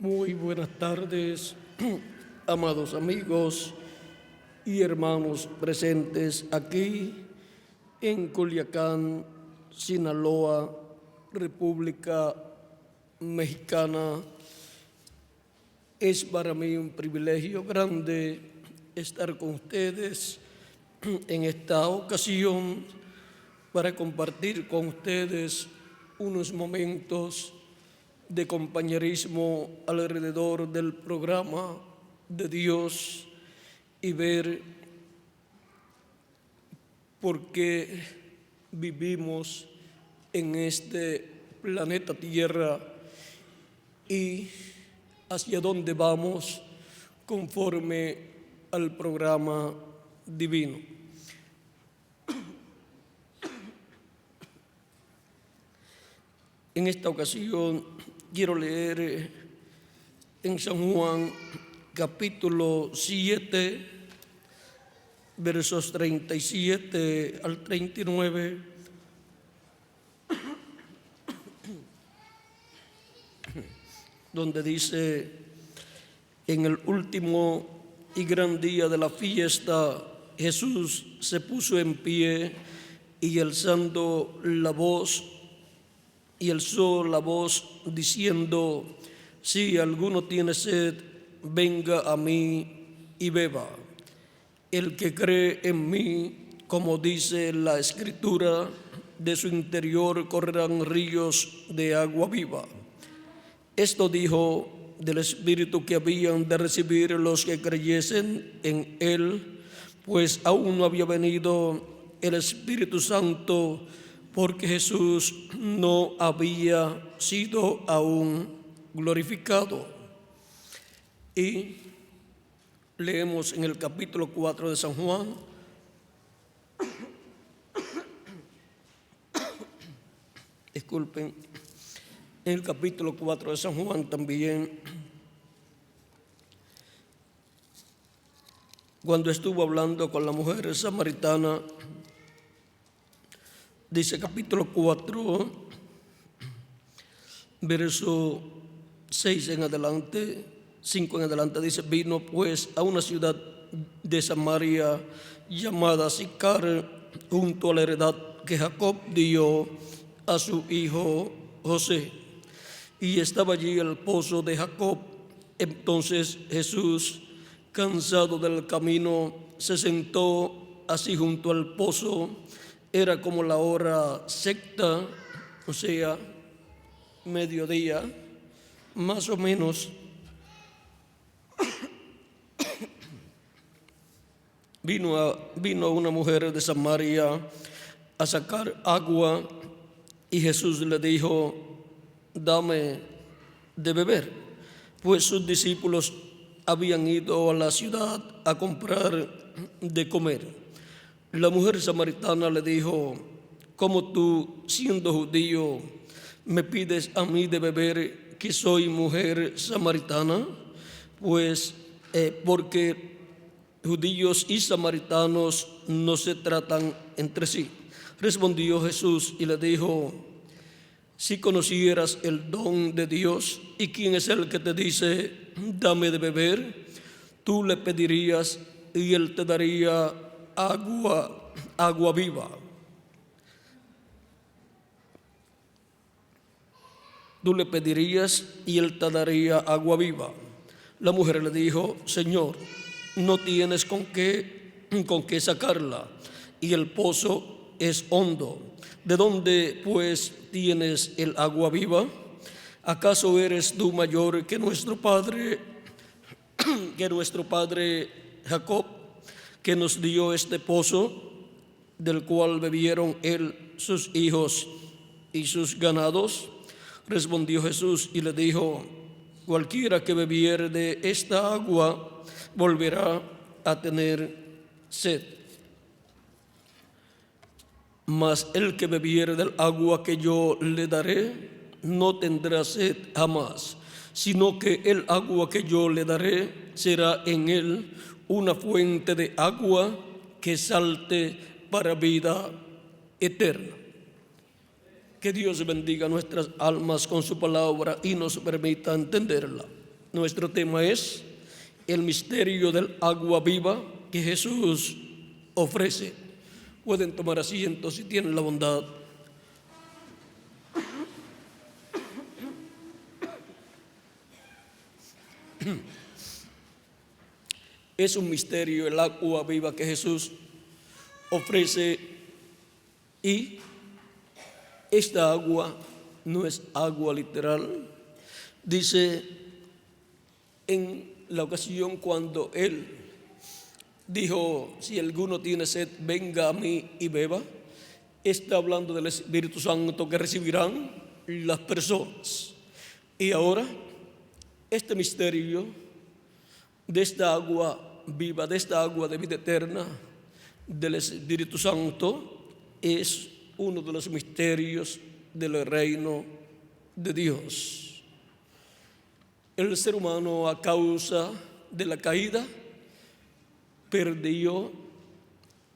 Muy buenas tardes, amados amigos y hermanos presentes aquí en Culiacán, Sinaloa, República Mexicana. Es para mí un privilegio grande estar con ustedes en esta ocasión para compartir con ustedes unos momentos de compañerismo alrededor del programa de Dios y ver por qué vivimos en este planeta Tierra y hacia dónde vamos conforme al programa divino. En esta ocasión quiero leer en San Juan capítulo 7, versos 37 al 39, donde dice: en el último y gran día de la fiesta, Jesús se puso en pie y alzando la voz, diciendo: si alguno tiene sed, venga a mí y beba. El que cree en mí, como dice la Escritura, de su interior correrán ríos de agua viva. Esto dijo del Espíritu que habían de recibir los que creyesen en Él, pues aún no había venido el Espíritu Santo, porque Jesús no había sido aún glorificado. Y leemos en el capítulo 4 de San Juan, disculpen, en el capítulo 4 de San Juan también, cuando estuvo hablando con la mujer samaritana, dice capítulo 4, verso 6 en adelante, 5 en adelante, dice: vino pues a una ciudad de Samaria llamada Sicar, junto a la heredad que Jacob dio a su hijo José. Y estaba allí el pozo de Jacob. Entonces Jesús, cansado del camino, se sentó así junto al pozo. Era como la hora sexta, o sea, mediodía, más o menos. Vino una mujer de Samaria a sacar agua, y Jesús le dijo: dame de beber, pues sus discípulos habían ido a la ciudad a comprar de comer. La mujer samaritana le dijo: ¿cómo tú, siendo judío, me pides a mí de beber, que soy mujer samaritana? Pues porque judíos y samaritanos no se tratan entre sí. Respondió Jesús y le dijo: si conocieras el don de Dios y quién es el que te dice: dame de beber, tú le pedirías y él te daría agua viva. Tú le pedirías y él te daría agua viva. La mujer le dijo: Señor, no tienes con qué sacarla, y el pozo es hondo. ¿De dónde, pues, tienes el agua viva? ¿Acaso eres tú mayor que nuestro padre Jacob, que nos dio este pozo, del cual bebieron él, sus hijos y sus ganados? Respondió Jesús y le dijo: cualquiera que bebiere de esta agua volverá a tener sed. Mas el que bebiere del agua que yo le daré no tendrá sed jamás, sino que el agua que yo le daré será en él una fuente de agua que salte para vida eterna. Que Dios bendiga nuestras almas con su palabra y nos permita entenderla. Nuestro tema es el misterio del agua viva que Jesús ofrece. Pueden tomar asiento si tienen la bondad. Es un misterio el agua viva que Jesús ofrece, y esta agua no es agua literal. Dice en la ocasión cuando Él dijo: si alguno tiene sed, venga a mí y beba, está hablando del Espíritu Santo que recibirán las personas. Y ahora este misterio de esta agua viva, de esta agua de vida eterna del Espíritu Santo, es uno de los misterios del reino de Dios. El ser humano, a causa de la caída, perdió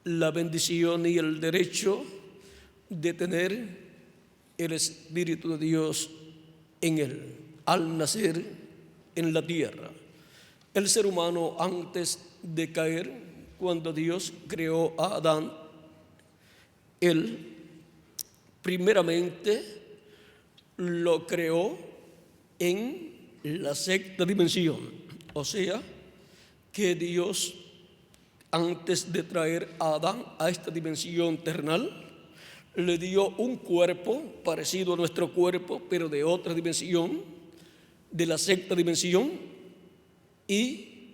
la bendición y el derecho de tener el Espíritu de Dios en él al nacer en la tierra. El ser humano, antes de caer, cuando Dios creó a Adán, Él primeramente lo creó en la sexta dimensión. O sea, que Dios, antes de traer a Adán a esta dimensión terrenal, le dio un cuerpo parecido a nuestro cuerpo, pero de otra dimensión, de la sexta dimensión, y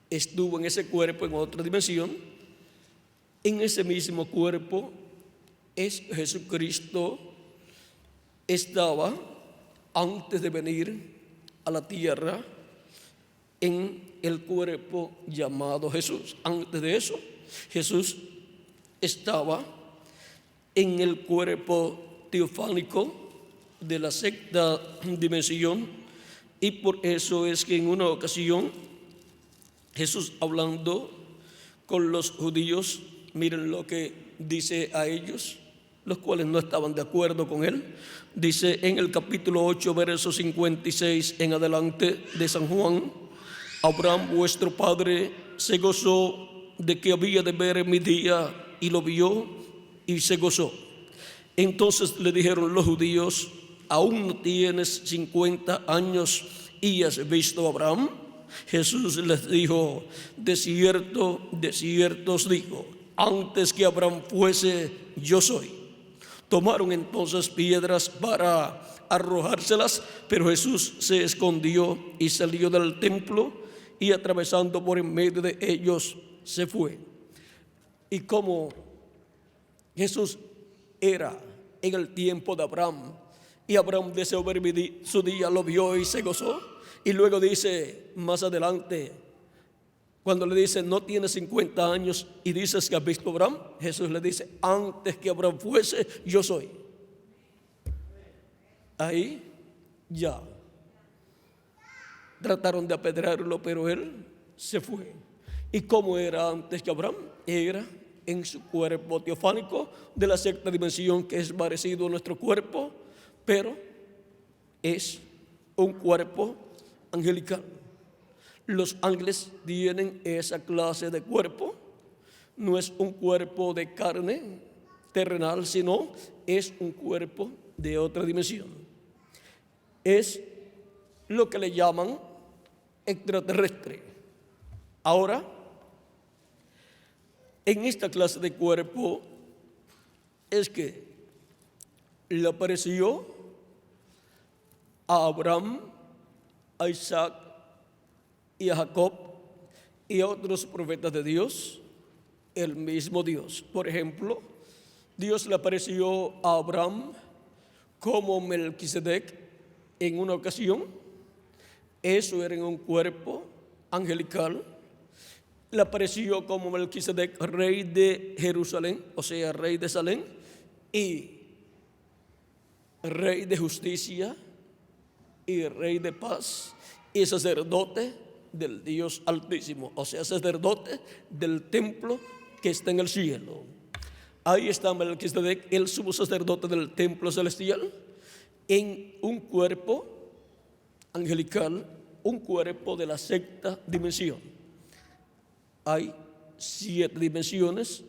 estuvo en ese cuerpo, en otra dimensión. En ese mismo cuerpo es Jesucristo. Estaba, antes de venir a la tierra, en el cuerpo llamado Jesús. Antes de eso, Jesús estaba en el cuerpo teofánico de la sexta dimensión, y por eso es que en una ocasión Jesús, hablando con los judíos, miren lo que dice a ellos, los cuales no estaban de acuerdo con él. Dice en el capítulo 8, verso 56 en adelante de San Juan: Abraham vuestro padre se gozó de que había de ver mi día, y lo vio y se gozó. Entonces le dijeron los judíos: ¿aún no tienes 50 años y has visto a Abraham? Jesús les dijo: de cierto os digo, antes que Abraham fuese, yo soy. Tomaron entonces piedras para arrojárselas, pero Jesús se escondió y salió del templo, y atravesando por en medio de ellos se fue. Y como Jesús era en el tiempo de Abraham, y Abraham deseó ver su día, lo vio y se gozó. Y luego dice más adelante, cuando le dice: no tienes 50 años y dices que has visto a Abraham, Jesús le dice: antes que Abraham fuese, yo soy. Ahí ya trataron de apedrearlo, pero él se fue. ¿Y cómo era antes que Abraham? Era en su cuerpo teofánico de la sexta dimensión, que es parecido a nuestro cuerpo, pero es un cuerpo angelical. Los ángeles tienen esa clase de cuerpo. No es un cuerpo de carne terrenal, sino es un cuerpo de otra dimensión. Es lo que le llaman extraterrestre. Ahora, en esta clase de cuerpo es que le apareció a Abraham, a Isaac y a Jacob y a otros profetas de Dios, el mismo Dios. Por ejemplo, Dios le apareció a Abraham como Melquisedec en una ocasión. Eso era en un cuerpo angelical. Le apareció como Melquisedec, rey de Jerusalén, o sea, rey de Salem, y rey de justicia, y rey de paz, y sacerdote del Dios Altísimo, o sea, sacerdote del templo que está en el cielo. Ahí está Melquisedec, el sumo sacerdote del templo celestial, en un cuerpo angelical un cuerpo de la sexta dimensión. Hay 7 dimensiones.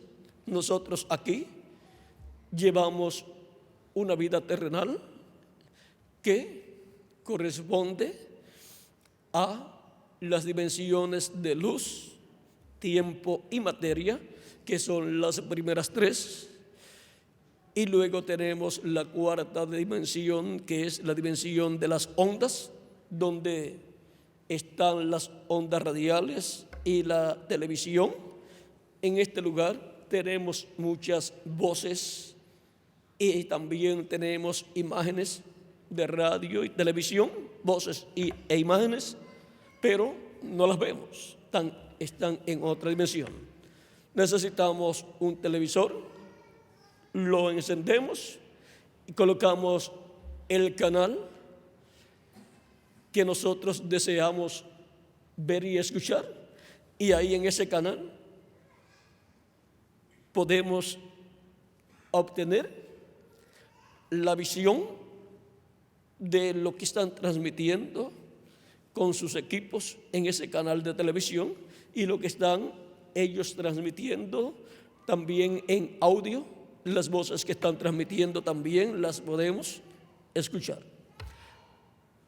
Nosotros aquí llevamos una vida terrenal que corresponde a las dimensiones de luz, tiempo y materia, que son las primeras 3. Y luego tenemos la 4ª dimensión, que es la dimensión de las ondas, donde están las ondas radiales y la televisión. En este lugar tenemos muchas voces y también tenemos imágenes de radio y televisión, voces e imágenes, pero no las vemos, están en otra dimensión. Necesitamos un televisor, lo encendemos y colocamos el canal que nosotros deseamos ver y escuchar, y ahí en ese canal podemos obtener la visión de lo que están transmitiendo con sus equipos en ese canal de televisión y lo que están ellos transmitiendo también en audio. Las voces que están transmitiendo también las podemos escuchar.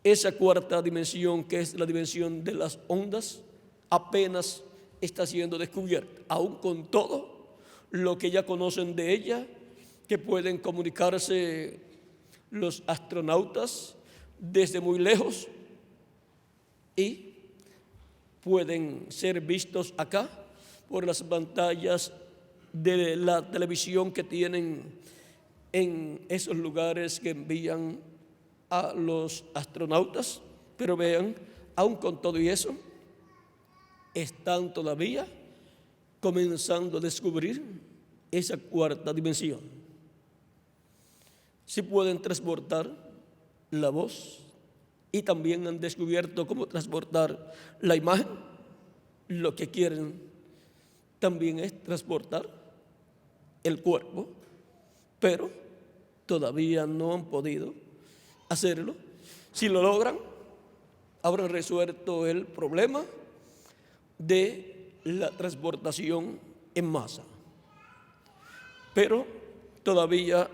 Esa 4ª dimensión, que es la dimensión de las ondas, apenas está siendo descubierta, aún con todo lo que ya conocen de ella, que pueden comunicarse los astronautas desde muy lejos y pueden ser vistos acá por las pantallas de la televisión que tienen en esos lugares que envían a los astronautas. Pero vean, aún con todo y eso, están todavía comenzando a descubrir esa 4ª dimensión. Si pueden transportar la voz y también han descubierto cómo transportar la imagen. Lo que quieren también es transportar el cuerpo, pero todavía no han podido hacerlo. Si lo logran, habrán resuelto el problema de la transportación en masa. Pero todavía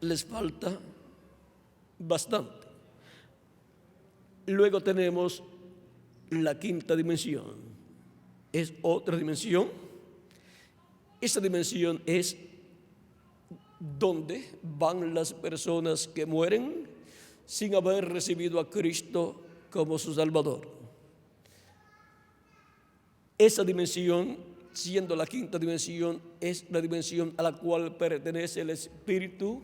les falta bastante. Luego tenemos la 5ª dimensión. Es otra dimensión. Esa dimensión es donde van las personas que mueren sin haber recibido a Cristo como su Salvador. Esa dimensión, siendo la 5ª dimensión, es la dimensión a la cual pertenece el espíritu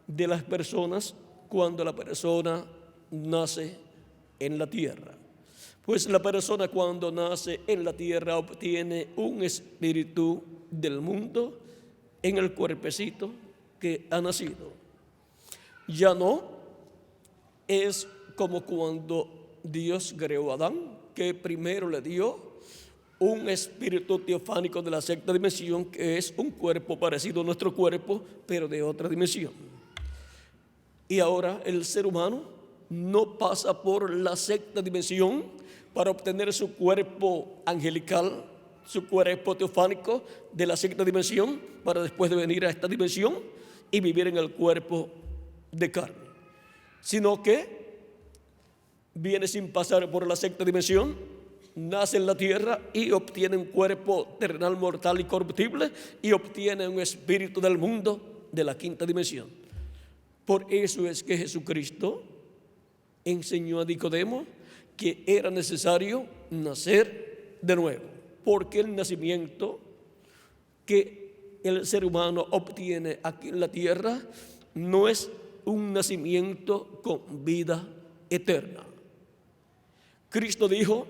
de las personas cuando la persona nace en la tierra. Pues la persona cuando nace en la tierra obtiene un espíritu del mundo en el cuerpecito que ha nacido. Ya no es como cuando Dios creó a Adán, que primero le dio un espíritu teofánico de la 6ª dimensión, que es un cuerpo parecido a nuestro cuerpo, pero de otra dimensión. Y ahora el ser humano no pasa por la 6ª dimensión para obtener su cuerpo angelical, su cuerpo teofánico de la 6ª dimensión, para después de venir a esta dimensión y vivir en el cuerpo de carne, sino que viene sin pasar por la 6ª dimensión, nace en la tierra y obtiene un cuerpo terrenal, mortal y corruptible, y obtiene un espíritu del mundo de la 5ª dimensión. Por eso es que Jesucristo enseñó a Nicodemo que era necesario nacer de nuevo, porque el nacimiento que el ser humano obtiene aquí en la tierra no es un nacimiento con vida eterna. Cristo dijo: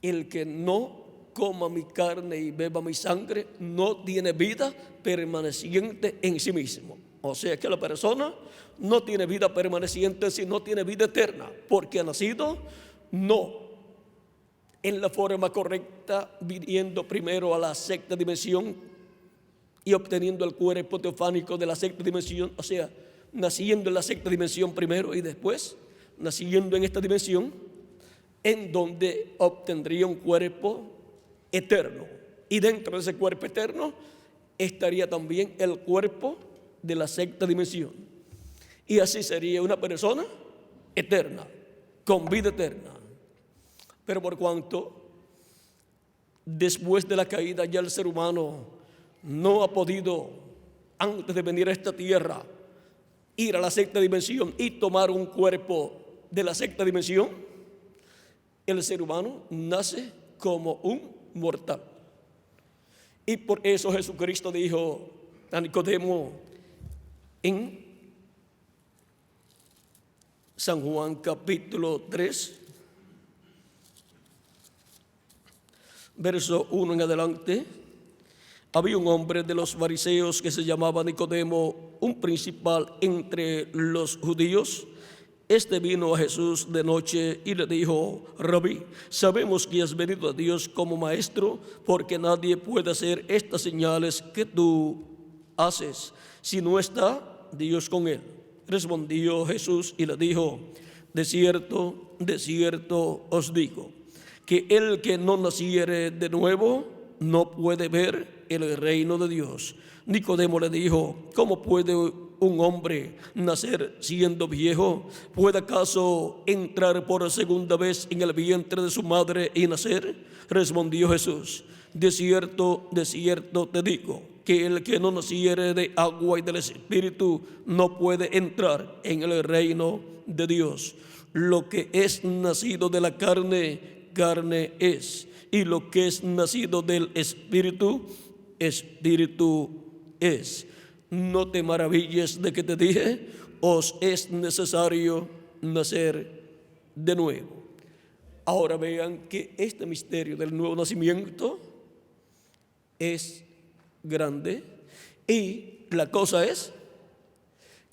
el que no coma mi carne y beba mi sangre no tiene vida permaneciente en sí mismo. O sea que la persona no tiene vida permaneciente, sino tiene vida eterna, porque ha nacido no en la forma correcta, viniendo primero a la 6ª dimensión y obteniendo el cuerpo teofánico de la 6ª dimensión, o sea, naciendo en la 6ª dimensión primero y después naciendo en esta dimensión, en donde obtendría un cuerpo eterno. Y dentro de ese cuerpo eterno estaría también el cuerpo de la sexta dimensión. Y así sería una persona eterna, con vida eterna. Pero por cuanto después de la caída ya el ser humano no ha podido, antes de venir a esta tierra, ir a la sexta dimensión y tomar un cuerpo de la sexta dimensión, el ser humano nace como un mortal. Y por eso Jesucristo dijo a Nicodemo en San Juan capítulo 3, verso 1 en adelante: había un hombre de los fariseos que se llamaba Nicodemo, un principal entre los judíos. Este vino a Jesús de noche y le dijo: Rabí, sabemos que has venido a Dios como maestro, porque nadie puede hacer estas señales que tú haces si no está Dios con él. Respondió Jesús y le dijo: de cierto os digo, que el que no naciere de nuevo no puede ver el reino de Dios. Nicodemo le dijo: ¿cómo puede un hombre nacer siendo viejo? ¿Puede acaso entrar por segunda vez en el vientre de su madre y nacer? Respondió Jesús: de cierto te digo, que el que no naciere de agua y del Espíritu no puede entrar en el reino de Dios. Lo que es nacido de la carne, carne es, y lo que es nacido del Espíritu, Espíritu es. No te maravilles de que te dije: os es necesario nacer de nuevo. Ahora vean que este misterio del nuevo nacimiento es grande, y la cosa es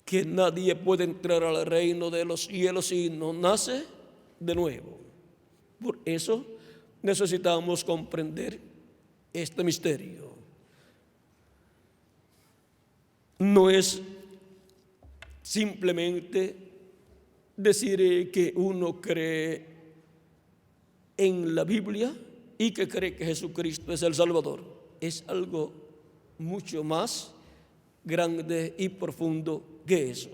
que nadie puede entrar al reino de los cielos si no nace de nuevo. Por eso necesitamos comprender este misterio. No es simplemente decir que uno cree en la Biblia y que cree que Jesucristo es el Salvador. Es algo mucho más grande y profundo que eso.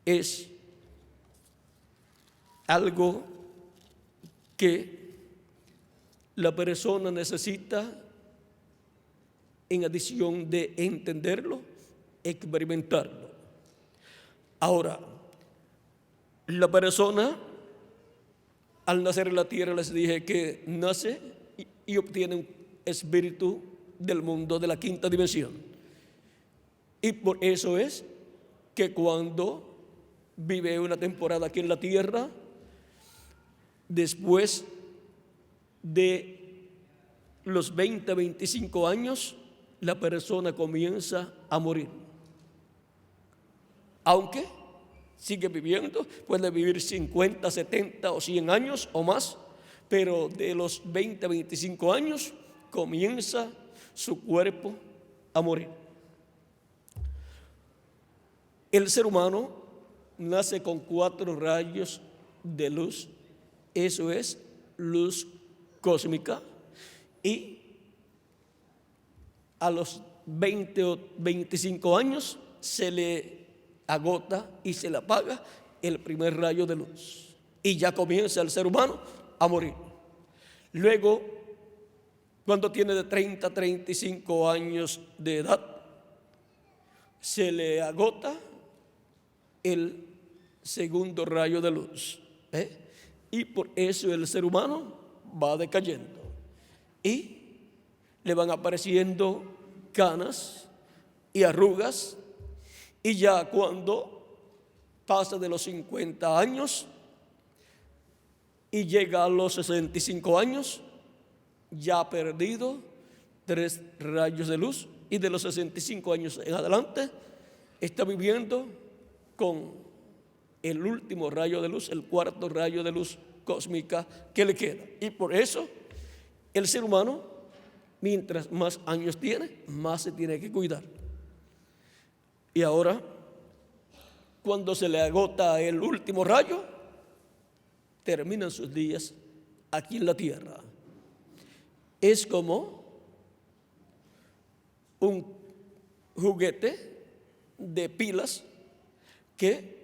Es algo que la persona necesita, en adición de entenderlo, experimentarlo. Ahora, la persona al nacer en la tierra, les dije que nace y obtiene un espíritu del mundo de la quinta dimensión. Y por eso es que cuando vive una temporada aquí en la tierra, después de los 20, 25 años, la persona comienza a morir. Aunque sigue viviendo, puede vivir 50, 70 o 100 años o más, pero de los 20 a 25 años comienza su cuerpo a morir. El ser humano nace con 4 rayos de luz, eso es luz cósmica, y a los 20 o 25 años se le agota y se le apaga el primer rayo de luz y ya comienza el ser humano a morir. Luego, cuando tiene de 30 a 35 años de edad, se le agota el segundo rayo de luz, y por eso el ser humano va decayendo y le van apareciendo canas y arrugas, y ya cuando pasa de los 50 años y llega a los 65 años, ya ha perdido 3 rayos de luz, y de los 65 años en adelante está viviendo con el último rayo de luz, el 4º rayo de luz cósmica que le queda. Y por eso el ser humano, mientras más años tiene, más se tiene que cuidar. Y ahora cuando se le agota el último rayo, terminan sus días aquí en la tierra. Es como un juguete de pilas que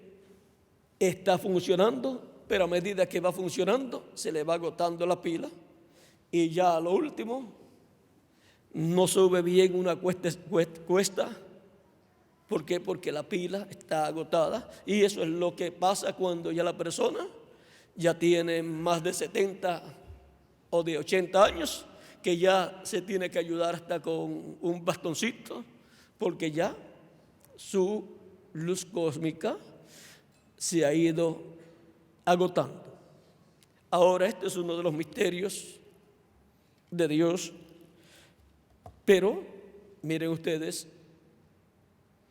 está funcionando, pero a medida que va funcionando se le va agotando la pila y ya a lo último no sube bien una cuesta. ¿Por qué? Porque la pila está agotada, y eso es lo que pasa cuando ya la persona ya tiene más de 70 o de 80 años, que ya se tiene que ayudar hasta con un bastoncito, porque ya su luz cósmica se ha ido agotando. Ahora, este es uno de los misterios de Dios, pero miren ustedes,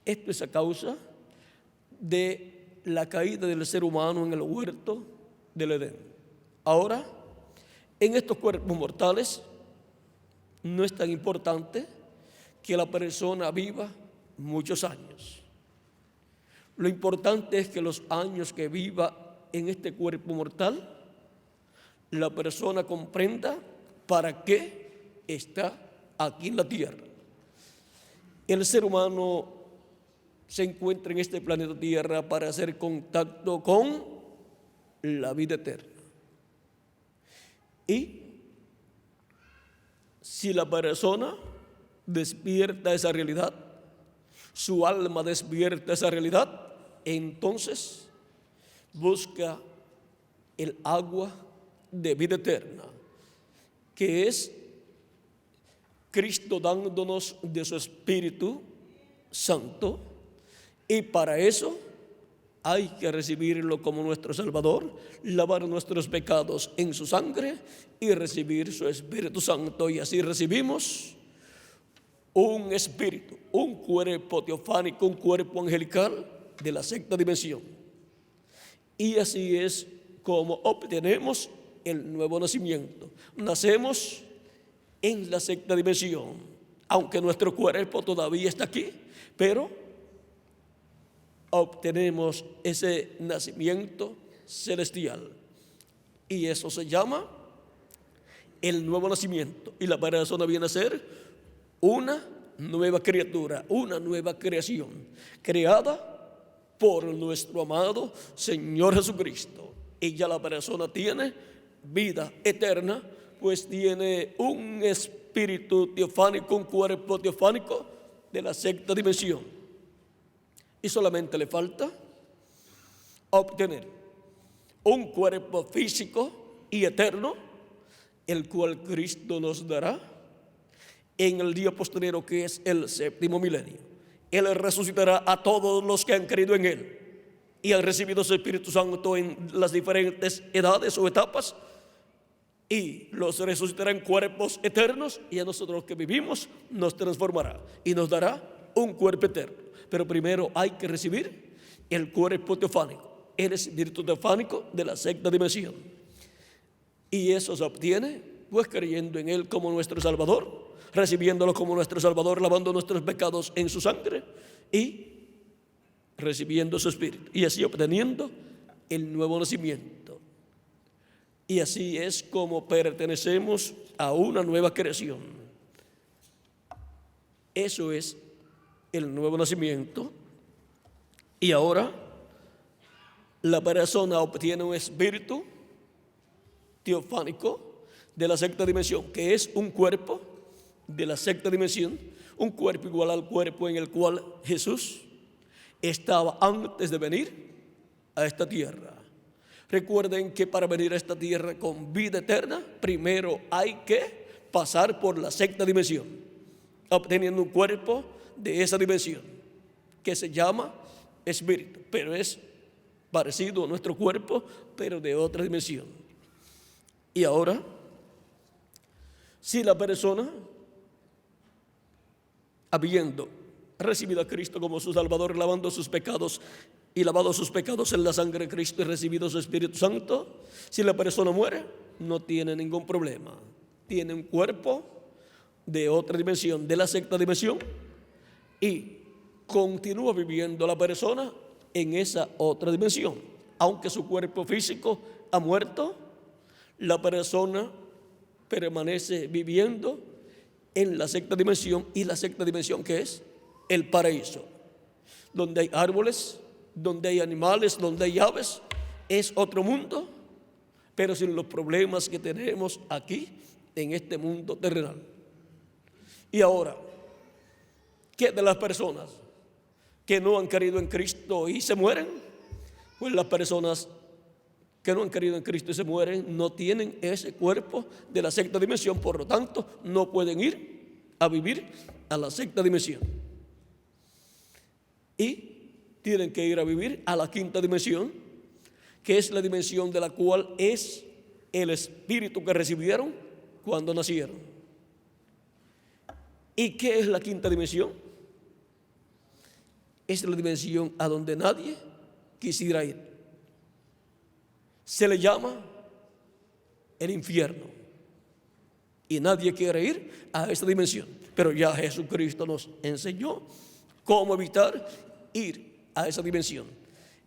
esto es a causa de la caída del ser humano en el huerto del Edén. Ahora, en estos cuerpos mortales, no es tan importante que la persona viva muchos años. Lo importante es que los años que viva en este cuerpo mortal, la persona comprenda para qué está aquí en la tierra. El ser humano se encuentra en este planeta Tierra para hacer contacto con la vida eterna. Y si la persona despierta esa realidad, su alma despierta esa realidad, entonces busca el agua de vida eterna, que es Cristo dándonos de su Espíritu Santo. Y para eso hay que recibirlo como nuestro Salvador, lavar nuestros pecados en su sangre y recibir su Espíritu Santo. Y así recibimos un espíritu, un cuerpo teofánico, un cuerpo angelical de la sexta dimensión. Y así es como obtenemos el nuevo nacimiento. Nacemos en la sexta dimensión, aunque nuestro cuerpo todavía está aquí, pero obtenemos ese nacimiento celestial, y eso se llama el nuevo nacimiento. Y la persona viene a ser una nueva criatura, una nueva creación, creada por nuestro amado Señor Jesucristo. Y ya la persona tiene vida eterna, pues tiene un espíritu teofánico, un cuerpo teofánico de la sexta dimensión. Y solamente le falta obtener un cuerpo físico y eterno, el cual Cristo nos dará en el día postrero, que es el séptimo milenio. Él resucitará a todos los que han creído en Él y han recibido su Espíritu Santo en las diferentes edades o etapas, y los resucitará en cuerpos eternos, y a nosotros los que vivimos nos transformará y nos dará un cuerpo eterno. Pero primero hay que recibir el cuerpo teofánico, el espíritu teofánico de la sexta dimensión. Y eso se obtiene pues creyendo en Él como nuestro Salvador, recibiéndolo como nuestro Salvador, lavando nuestros pecados en su sangre y recibiendo su espíritu. Y así obteniendo el nuevo nacimiento. Y así es como pertenecemos a una nueva creación. Eso es el nuevo nacimiento. Y ahora la persona obtiene un espíritu teofánico de la sexta dimensión, que es un cuerpo de la sexta dimensión, un cuerpo igual al cuerpo en el cual Jesús estaba antes de venir a esta tierra. Recuerden que para venir a esta tierra con vida eterna, primero hay que pasar por la sexta dimensión, obteniendo un cuerpo de esa dimensión, que se llama espíritu, pero es parecido a nuestro cuerpo, pero de otra dimensión. Y ahora, si la persona, habiendo recibido a Cristo como su Salvador, lavando sus pecados y lavado sus pecados en la sangre de Cristo y recibido su Espíritu Santo, si la persona muere, no tiene ningún problema. Tiene un cuerpo de otra dimensión, de la sexta dimensión, y continúa viviendo la persona en esa otra dimensión. Aunque su cuerpo físico ha muerto, la persona permanece viviendo en la sexta dimensión. ¿Y la sexta dimensión qué es? El paraíso, donde hay árboles, donde hay animales, donde hay aves. Es otro mundo, pero sin los problemas que tenemos aquí en este mundo terrenal. Y ahora, ¿qué de las personas que no han creído en Cristo y se mueren? Pues las personas que no han creído en Cristo y se mueren no tienen ese cuerpo de la sexta dimensión, por lo tanto no pueden ir a vivir a la sexta dimensión y tienen que ir a vivir a la quinta dimensión, que es la dimensión de la cual es el espíritu que recibieron cuando nacieron. ¿Y qué es la quinta dimensión? Es la dimensión a donde nadie quisiera ir. Se le llama el infierno y nadie quiere ir a esa dimensión, pero ya Jesucristo nos enseñó cómo evitar ir a esa dimensión.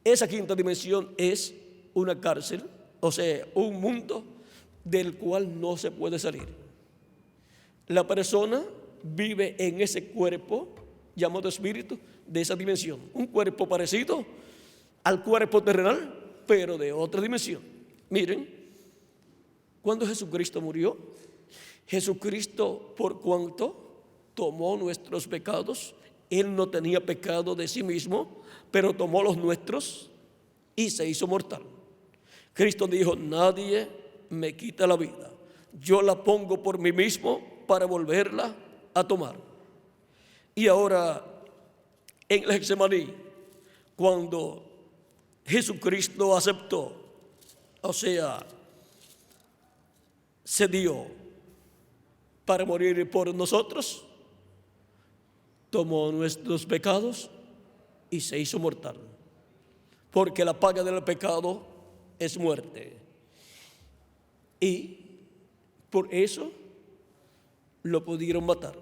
Esa quinta dimensión es una cárcel, o sea, un mundo del cual no se puede salir. La persona vive en ese cuerpo llamado espíritu de esa dimensión, un cuerpo parecido al cuerpo terrenal, pero de otra dimensión. Miren, cuando Jesucristo murió, Jesucristo, por cuanto tomó nuestros pecados, Él no tenía pecado de sí mismo, pero tomó los nuestros y se hizo mortal. Cristo dijo: nadie me quita la vida, yo la pongo por mí mismo para volverla a tomar. Y ahora, en el Getsemaní, cuando Jesucristo aceptó, o sea, se dio para morir por nosotros, tomó nuestros pecados y se hizo mortal, porque la paga del pecado es muerte. Y por eso lo pudieron matar.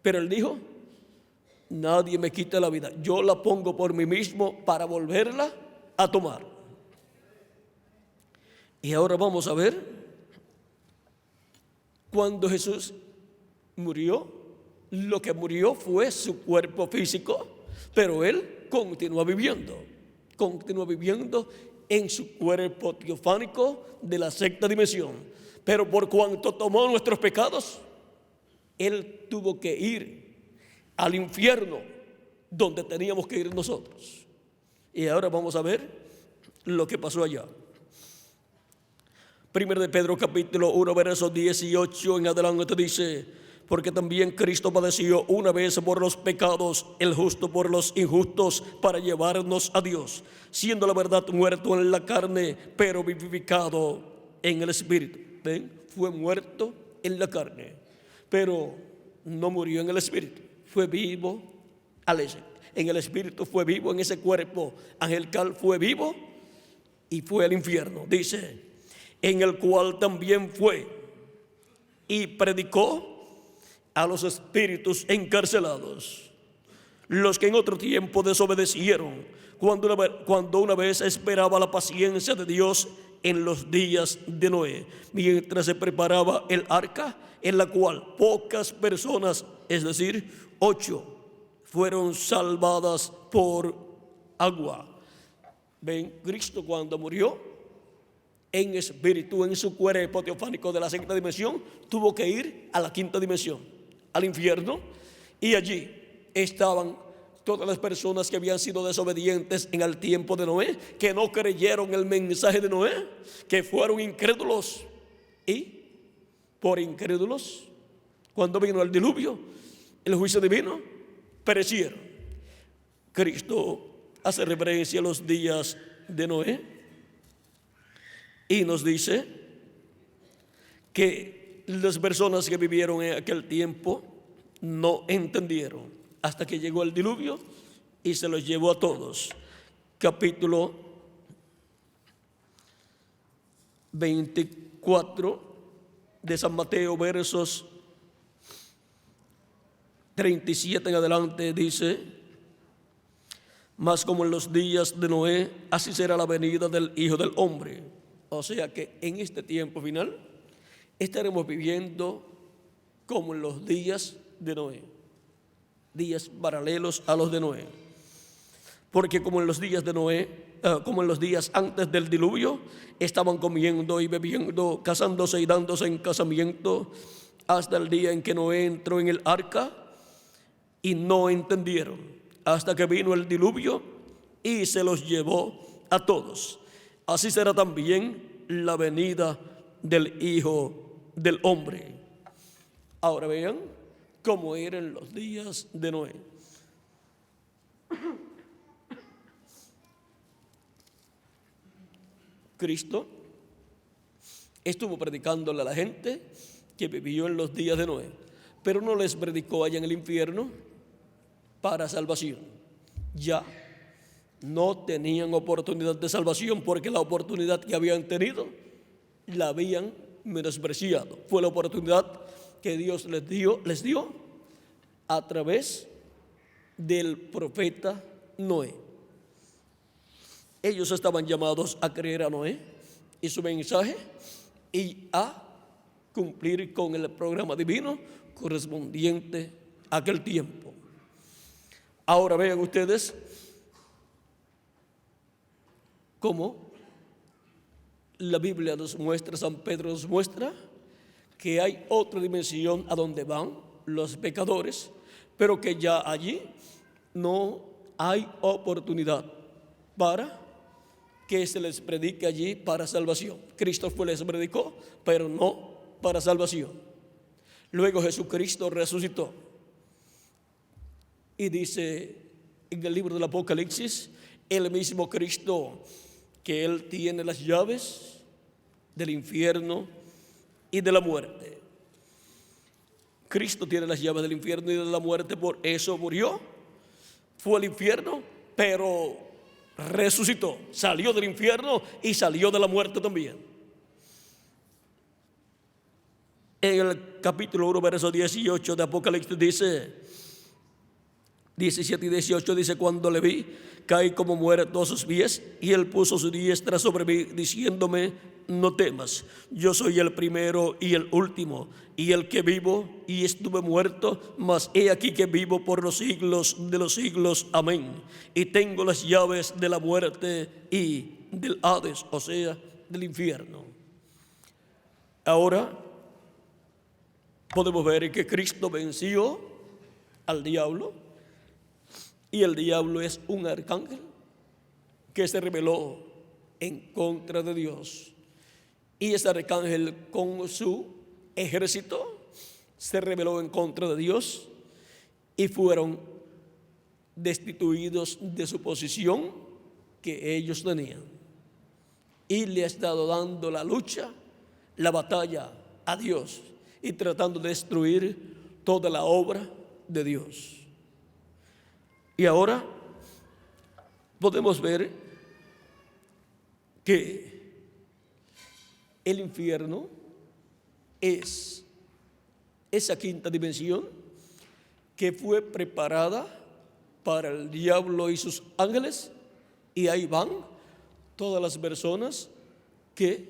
Pero Él dijo: nadie me quita la vida, yo la pongo por mí mismo para volverla a tomar. Y ahora vamos a ver, cuando Jesús murió, lo que murió fue su cuerpo físico, pero Él continúa viviendo en su cuerpo teofánico de la sexta dimensión. Pero por cuanto tomó nuestros pecados, Él tuvo que ir al infierno donde teníamos que ir nosotros. Y ahora vamos a ver lo que pasó allá. Primero de Pedro capítulo 1 versos 18 en adelante dice: porque también Cristo padeció una vez por los pecados, el justo por los injustos, para llevarnos a Dios, siendo la verdad muerto en la carne, pero vivificado en el espíritu. ¿Ven? Fue muerto en la carne, pero no murió en el espíritu. Fue vivo en el espíritu, fue vivo en ese cuerpo angelical, fue vivo y fue al infierno. Dice: en el cual también fue y predicó a los espíritus encarcelados, los que en otro tiempo desobedecieron, cuando una vez esperaba la paciencia de Dios en los días de Noé, mientras se preparaba el arca, en la cual pocas personas, es decir, 8, fueron salvadas por agua. Ven, Cristo cuando murió en espíritu, en su cuerpo teofánico de la sexta dimensión, tuvo que ir a la quinta dimensión, al infierno, y allí estaban todas las personas que habían sido desobedientes en el tiempo de Noé, que no creyeron el mensaje de Noé, que fueron incrédulos, y por incrédulos, cuando vino el diluvio, el juicio divino, perecieron. Cristo hace referencia a los días de Noé y nos dice que las personas que vivieron en aquel tiempo no entendieron hasta que llegó el diluvio y se los llevó a todos. Capítulo 24 de San Mateo, versos 37 en adelante, dice: Mas como en los días de Noé, así será la venida del Hijo del Hombre. O sea que en este tiempo final estaremos viviendo como en los días de Noé, días paralelos a los de Noé. Porque como en los días de Noé, como en los días antes del diluvio, estaban comiendo y bebiendo, casándose y dándose en casamiento, hasta el día en que Noé entró en el arca, y no entendieron, hasta que vino el diluvio y se los llevó a todos. Así será también la venida del Hijo del Hombre. Ahora vean cómo eran los días de Noé. Cristo estuvo predicándole a la gente que vivió en los días de Noé, pero no les predicó allá en el infierno para salvación. Ya no tenían oportunidad de salvación, porque la oportunidad que habían tenido la habían menospreciado. Fue la oportunidad que Dios les dio a través del profeta Noé. Ellos estaban llamados a creer a Noé y su mensaje y a cumplir con el programa divino correspondiente a aquel tiempo. Ahora vean ustedes cómo la Biblia nos muestra, San Pedro nos muestra que hay otra dimensión a donde van los pecadores, pero que ya allí no hay oportunidad para que se les predique allí para salvación. Cristo les predicó, pero no para salvación. Luego Jesucristo resucitó y dice en el libro del Apocalipsis, el mismo Cristo, que Él tiene las llaves del infierno y de la muerte. Cristo tiene las llaves del infierno y de la muerte, por eso murió, fue al infierno, pero resucitó, salió del infierno y salió de la muerte también. En el capítulo 1, verso 18 de Apocalipsis dice, 17 y 18 dice: cuando le vi, caí como muerto a sus pies, y él puso su diestra sobre mí, diciéndome: no temas, yo soy el primero y el último, y el que vivo y estuve muerto, mas he aquí que vivo por los siglos de los siglos. Amén. Y tengo las llaves de la muerte y del Hades, o sea, del infierno. Ahora podemos ver que Cristo venció al diablo, y el diablo es un arcángel que se rebeló en contra de Dios. Y ese arcángel con su ejército se rebeló en contra de Dios y fueron destituidos de su posición que ellos tenían. Y le ha estado dando la lucha, la batalla a Dios y tratando de destruir toda la obra de Dios. Y ahora podemos ver que el infierno es esa quinta dimensión que fue preparada para el diablo y sus ángeles, y ahí van todas las personas que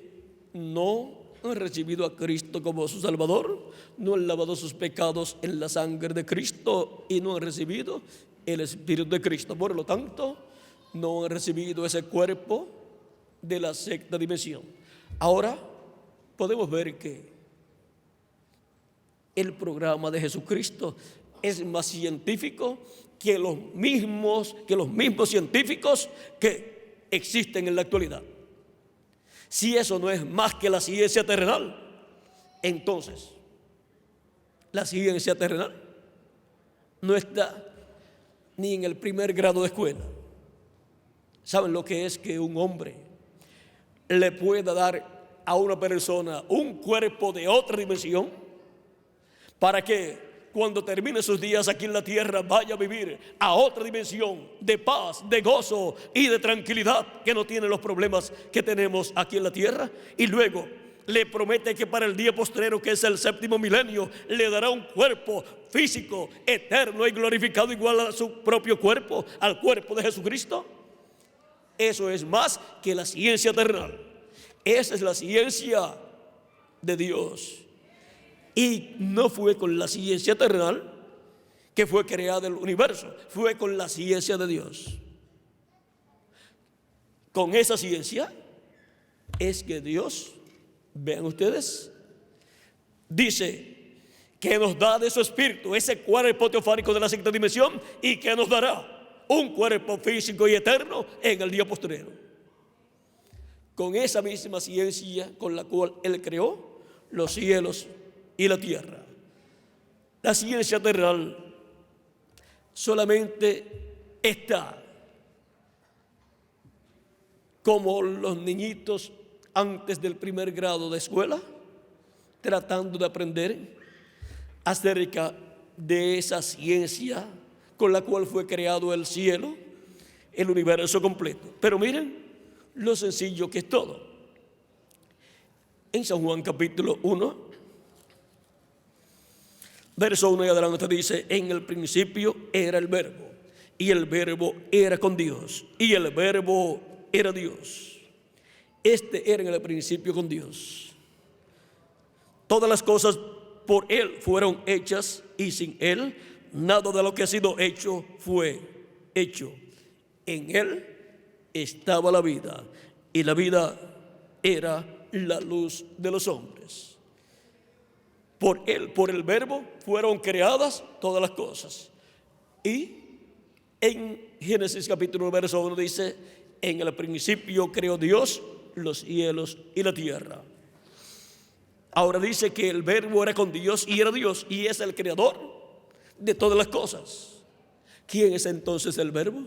no han recibido a Cristo como su Salvador, no han lavado sus pecados en la sangre de Cristo y no han recibido el Espíritu de Cristo. Por lo tanto, no han recibido ese cuerpo de la sexta dimensión. Ahora podemos ver que el programa de Jesucristo es más científico que los mismos científicos que existen en la actualidad. Si eso no es más que la ciencia terrenal, entonces la ciencia terrenal no está ni en el primer grado de escuela. ¿Saben lo que es que un hombre le pueda dar a una persona un cuerpo de otra dimensión para que cuando termine sus días aquí en la tierra vaya a vivir a otra dimensión de paz, de gozo y de tranquilidad, que no tiene los problemas que tenemos aquí en la tierra? Y luego le promete que para el día postrero, que es el séptimo milenio, le dará un cuerpo físico, eterno y glorificado, igual a su propio cuerpo, al cuerpo de Jesucristo. Eso es más que la ciencia terrenal. Esa es la ciencia de Dios. Y no fue con la ciencia terrenal que fue creado el universo, fue con la ciencia de Dios. Con esa ciencia es que Dios, vean ustedes, dice que nos da de su espíritu, ese cuerpo teofánico de la sexta dimensión, y que nos dará un cuerpo físico y eterno en el día postrero. Con esa misma ciencia con la cual Él creó los cielos y la tierra. La ciencia terrenal solamente está como los niñitos antes del primer grado de escuela, tratando de aprender acerca de esa ciencia con la cual fue creado el cielo, el universo completo. Pero miren lo sencillo que es todo. En San Juan capítulo 1, verso 1 y adelante dice: en el principio era el verbo, y el verbo era con Dios, y el verbo era Dios. Este era en el principio con Dios. Todas las cosas por Él fueron hechas, y sin Él nada de lo que ha sido hecho fue hecho. En Él estaba la vida, y la vida era la luz de los hombres. Por Él, por el verbo, fueron creadas todas las cosas. Y en Génesis capítulo 1, verso 1 dice: en el principio creó Dios los cielos y la tierra. Ahora dice que el verbo era con Dios y era Dios, y es el creador de todas las cosas. ¿Quién es entonces el verbo?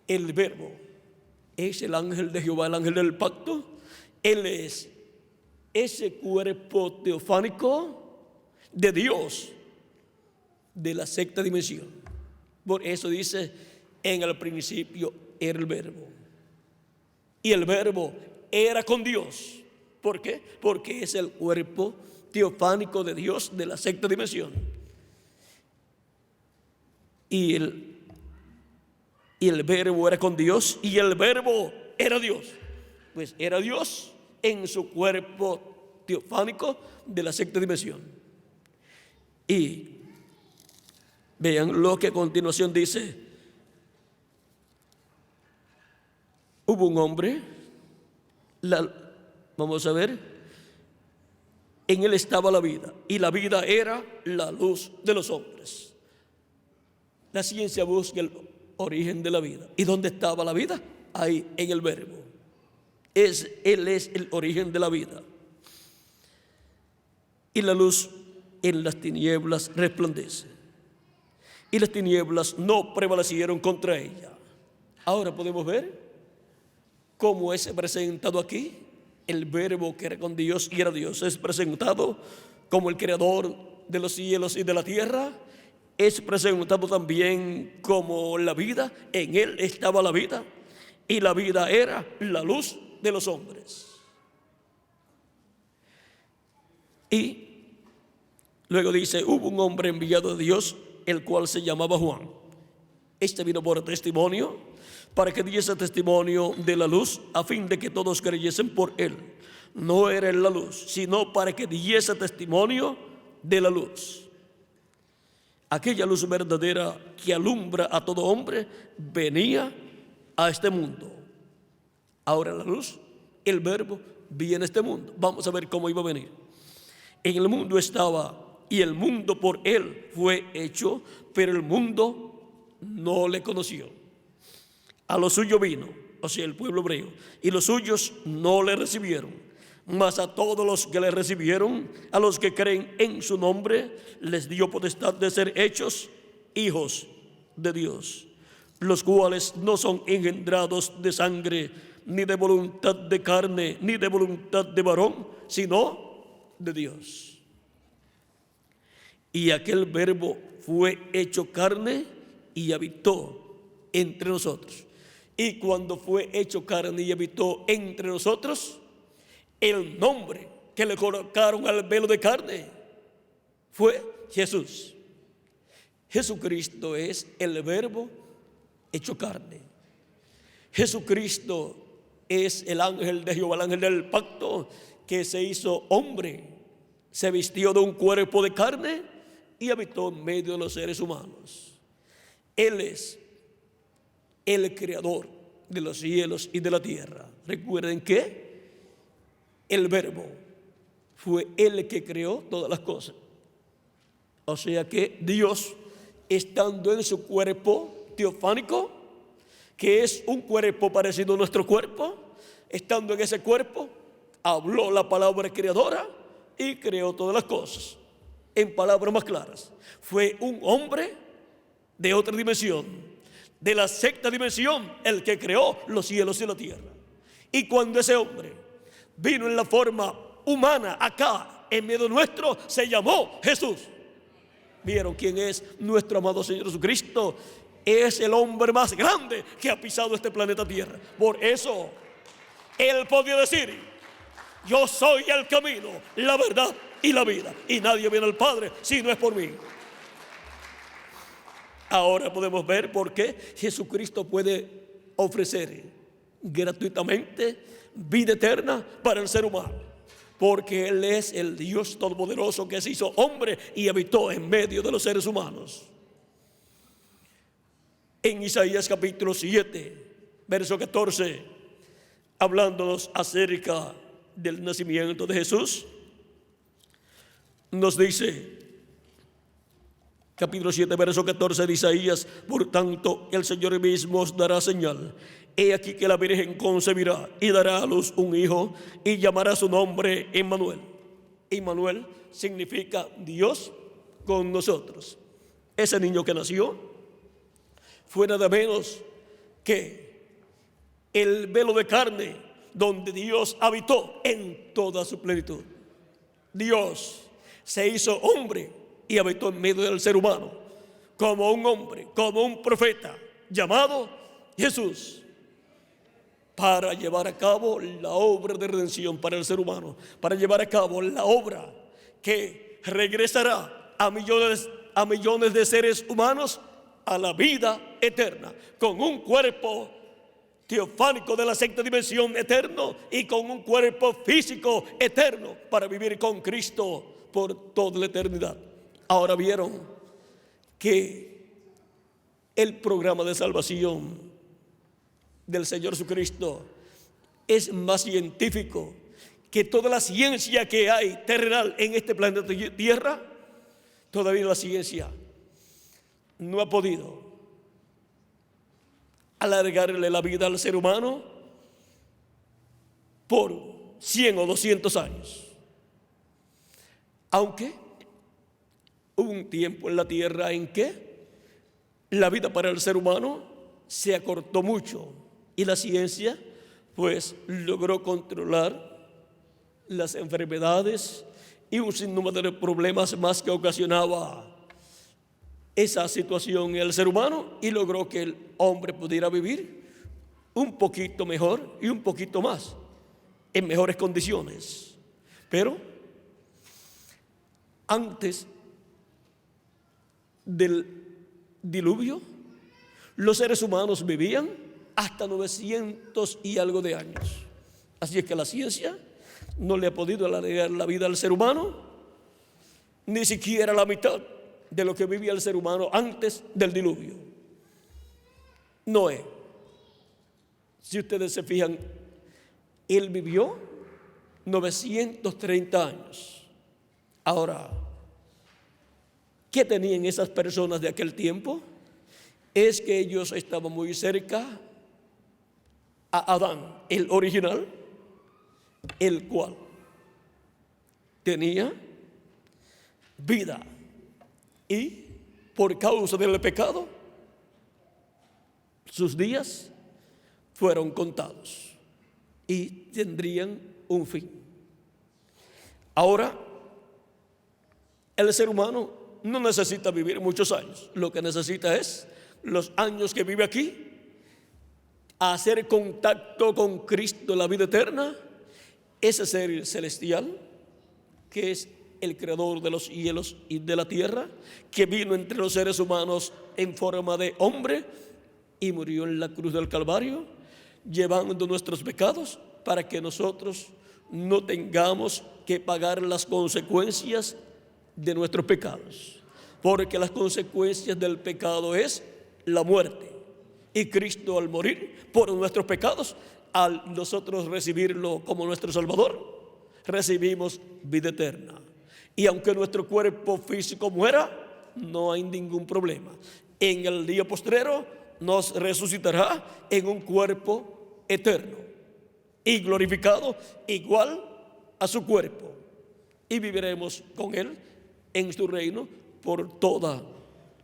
El verbo es el ángel de Jehová, el ángel del pacto. Él es ese cuerpo teofánico de Dios, de la sexta dimensión. Por eso dice: en el principio era el verbo, y el verbo era con Dios. ¿Por qué? Porque es el cuerpo teofánico de Dios, de la sexta dimensión. Y el verbo era con Dios, y el verbo era Dios. Pues era Dios en su cuerpo teofánico de la sexta dimensión. Y vean lo que a continuación dice: hubo un hombre, vamos a ver, en él estaba la vida, y la vida era la luz de los hombres. La ciencia busca el origen de la vida. ¿Y dónde estaba la vida? Ahí, en el verbo. Él es el origen de la vida. Y la luz en las tinieblas resplandece, y las tinieblas no prevalecieron contra ella. Ahora podemos ver cómo es presentado aquí. El verbo que era con Dios y era Dios es presentado como el creador de los cielos y de la tierra. Es presentado también como la vida. En Él estaba la vida, y la vida era la luz de los hombres. Y luego dice: hubo un hombre enviado de Dios, el cual se llamaba Juan. Este vino por testimonio, para que diese testimonio de la luz, a fin de que todos creyesen por él. No era él la luz, sino para que diese testimonio de la luz. Aquella luz verdadera que alumbra a todo hombre venía a este mundo. Ahora la luz, el verbo, viene a este mundo. Vamos a ver cómo iba a venir. En el mundo estaba, y el mundo por él fue hecho, pero el mundo no le conoció. A lo suyo vino, o sea, el pueblo hebreo, y los suyos no le recibieron. Mas a todos los que le recibieron, a los que creen en su nombre, les dio potestad de ser hechos hijos de Dios, los cuales no son engendrados de sangre, ni de voluntad de carne, ni de voluntad de varón, sino de Dios. Y aquel verbo fue hecho carne y habitó entre nosotros. Y cuando fue hecho carne y habitó entre nosotros, El nombre que le colocaron al velo de carne fue Jesús. Jesucristo es el Verbo hecho carne. Jesucristo es el ángel de Jehová, el ángel del pacto, que se hizo hombre, se vistió de un cuerpo de carne y habitó en medio de los seres humanos. Él es el creador de los cielos y de la tierra. Recuerden que el Verbo fue el que creó todas las cosas. O sea que Dios, estando en su cuerpo teofánico, que es un cuerpo parecido a nuestro cuerpo, estando en ese cuerpo, habló la palabra creadora y creó todas las cosas. En palabras más claras, fue un hombre de otra dimensión, de la sexta dimensión, el que creó los cielos y la tierra. Y cuando ese hombre vino en la forma humana acá, en medio nuestro, se llamó Jesús. ¿Vieron quién es nuestro amado Señor Jesucristo? Es el hombre más grande que ha pisado este planeta Tierra. Por eso Él podía decir: yo soy el camino, la verdad y la vida, y nadie viene al Padre si no es por mí. Ahora podemos ver por qué Jesucristo puede ofrecer gratuitamente vida eterna para el ser humano. Porque Él es el Dios Todopoderoso que se hizo hombre y habitó en medio de los seres humanos. En Isaías capítulo 7, verso 14, hablándonos acerca del nacimiento de Jesús, nos dice, capítulo 7, verso 14 de Isaías: por tanto, el Señor mismo os dará señal. He aquí que la Virgen concebirá y dará a luz un hijo y llamará su nombre Emmanuel. Emmanuel significa Dios con nosotros. Ese niño que nació fue nada menos que el velo de carne donde Dios habitó en toda su plenitud. Dios se hizo hombre y habitó en medio del ser humano como un hombre, como un profeta llamado Jesús, para llevar a cabo la obra de redención para el ser humano, para llevar a cabo la obra que regresará a millones de seres humanos a la vida eterna, con un cuerpo teofánico de la sexta dimensión eterno y con un cuerpo físico eterno para vivir con Cristo por toda la eternidad. Ahora vieron que el programa de salvación del Señor Jesucristo es más científico que toda la ciencia que hay terrenal en este planeta Tierra. Todavía la ciencia no ha podido alargarle la vida al ser humano por 100 o 200 años. Aunque hubo un tiempo en la tierra en que la vida para el ser humano se acortó mucho y la ciencia pues logró controlar las enfermedades y un sinnúmero de problemas más que ocasionaba esa situación en el ser humano, y logró que el hombre pudiera vivir un poquito mejor y un poquito más en mejores condiciones. Pero antes del diluvio, los seres humanos vivían hasta 900 y algo de años. Así es que la ciencia no le ha podido alargar la vida al ser humano, ni siquiera la mitad de lo que vivía el ser humano antes del diluvio. Noé, si ustedes se fijan, él vivió 930 años. Ahora, ¿qué tenían esas personas de aquel tiempo? Es que ellos estaban muy cerca a Adán, el original, el cual tenía vida, y por causa del pecado sus días fueron contados y tendrían un fin. Ahora, el ser humano no necesita vivir muchos años. Lo que necesita es los años que vive aquí, hacer contacto con Cristo, la vida eterna, ese ser celestial, que es el creador de los cielos y de la tierra, que vino entre los seres humanos en forma de hombre y murió en la cruz del Calvario, llevando nuestros pecados para que nosotros no tengamos que pagar las consecuencias de nuestros pecados, porque las consecuencias del pecado es la muerte, y Cristo, al morir por nuestros pecados, al nosotros recibirlo como nuestro Salvador, recibimos vida eterna. Y aunque nuestro cuerpo físico muera, no hay ningún problema. En el día postrero nos resucitará en un cuerpo eterno y glorificado igual a su cuerpo, y viviremos con Él en su reino por toda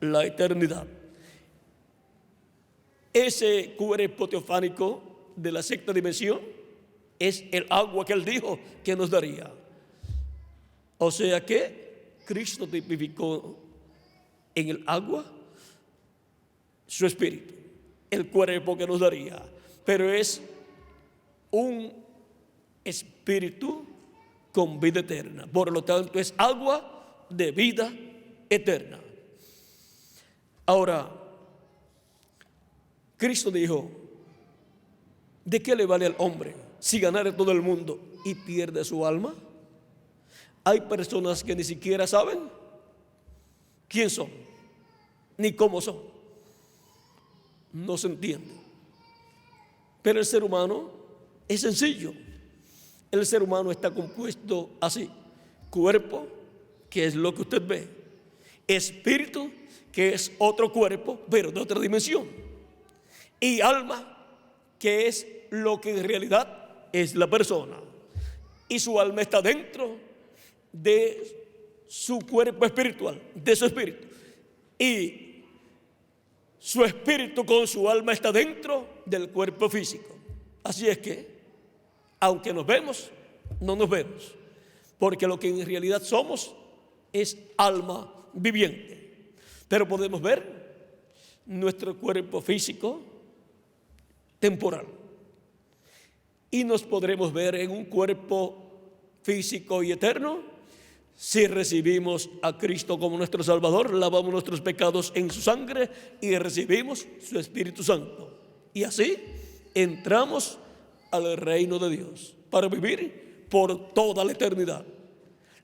la eternidad. Ese cuerpo teofánico de la sexta dimensión es el agua que Él dijo que nos daría. O sea que Cristo tipificó en el agua su espíritu, el cuerpo que nos daría, pero es un espíritu con vida eterna. Por lo tanto, es agua de vida eterna. Ahora, Cristo dijo: ¿de qué le vale al hombre si ganare todo el mundo y pierde su alma? Hay personas que ni siquiera saben quién son, ni cómo son. No se entiende. Pero el ser humano es sencillo. El ser humano está compuesto así: cuerpo, que es lo que usted ve; espíritu, que es otro cuerpo, pero de otra dimensión; y alma, que es lo que en realidad es la persona. Y su alma está dentro de su cuerpo espiritual, de su espíritu. Y su espíritu con su alma está dentro del cuerpo físico. Así es que, aunque nos vemos, no nos vemos, porque lo que en realidad somos es alma viviente. Pero podemos ver nuestro cuerpo físico temporal, y nos podremos ver en un cuerpo físico y eterno si recibimos a Cristo como nuestro Salvador, lavamos nuestros pecados en su sangre y recibimos su Espíritu Santo. Y así entramos al reino de Dios para vivir por toda la eternidad.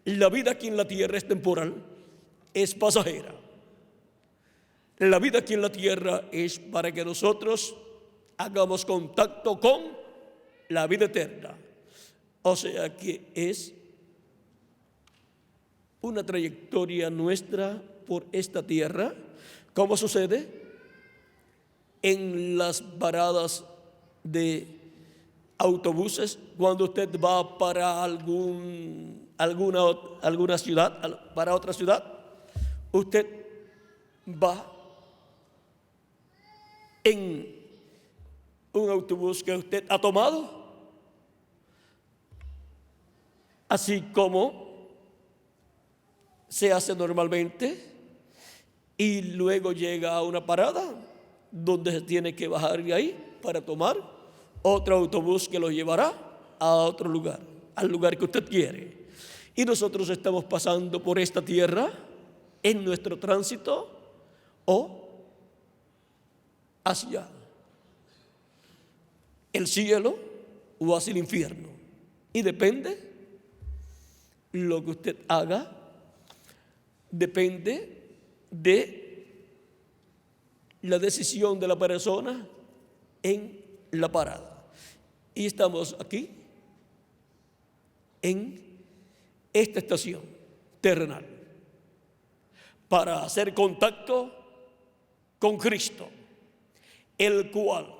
La vida aquí en la tierra es temporal, es pasajera. La vida aquí en la tierra es para que nosotros hagamos contacto con la vida eterna. O sea que es una trayectoria nuestra por esta tierra, como sucede en las paradas de autobuses. Cuando usted va para alguna ciudad, para otra ciudad, usted va en un autobús que usted ha tomado, así como se hace normalmente, y luego llega a una parada donde se tiene que bajar de ahí para tomar otro autobús que lo llevará a otro lugar, al lugar que usted quiere. Y nosotros estamos pasando por esta tierra en nuestro tránsito o hacia el cielo o hacia el infierno, y depende lo que usted haga, depende de la decisión de la persona en la parada. Y estamos aquí en esta estación terrenal para hacer contacto con Cristo, el cual